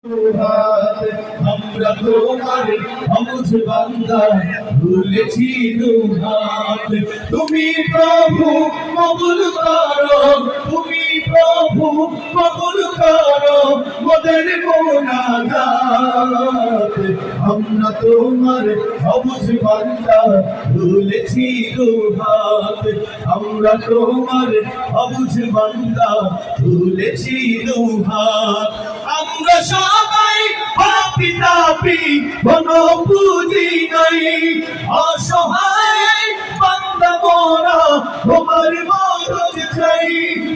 আমরা তোমার অবুঝ বান্দা ভুলেছি দুহাত। তুমি প্রভু কবুল করো, তুমি প্রভু কবুল করো মোদের মুনাজাত। আমরা তোমার অবুঝ বান্দা ভুলেছি দুহাত। আমরা তোমার অবুঝ বান্দা ভুলেছি দুহাত। আমরা সবাই পাপী তাপী, কোনো পুঁজি নাই, অসহায় বান্দা মোরা তোমার মদদ চাই।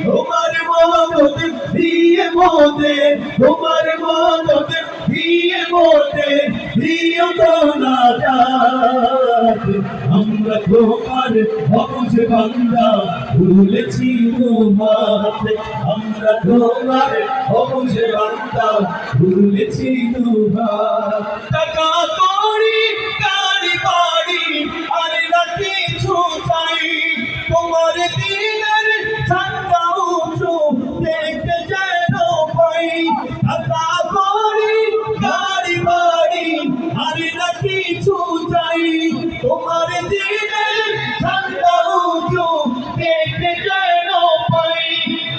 তোমার মদদ দিয়ে মোদের, তোমার মদদ দিয়ে মোদের দিও তো নাজাত। আমরা তোমার অবুঝ বান্দা ভুলেছি দুহাত। আমরা তোমার অবুঝ বান্দা ভুলেছি দুহাত। টাকা কড়ি গাড়ি বাড়ি আর না কিছু চাই, তোমার দিনের ঠান্ডা উঁচু দেখতে যেন পাই। টাকা কড়ি গাড়ি বাড়ি আর না কিছু চাই, তোমার দিনের ঠান্ডা উঁচু দেখতে যেন পাই।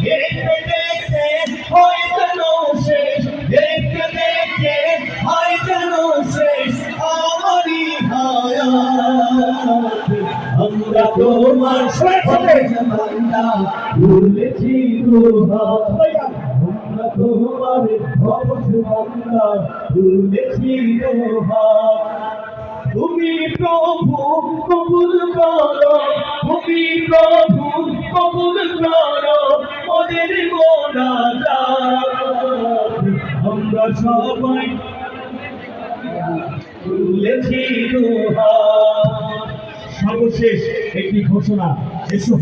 দেখতে দেখতে হয় যেন শেষ, দেখতে দেখতে হয় যেন শেষ আমারই হায়াত। আমরা তোমার অবুঝ বান্দা ভুলেছি দুহাত। আমরা তোমার অবুঝ বান্দা ভুলেছি দুহাত। তুমি প্রভু কবুল করো, তুমি প্রভু কবুল করো মোদের মুনাজাত। আমরা সবাই ভুলেছি দুহাত। সর্বশেষ একটি ঘোষণা, এসো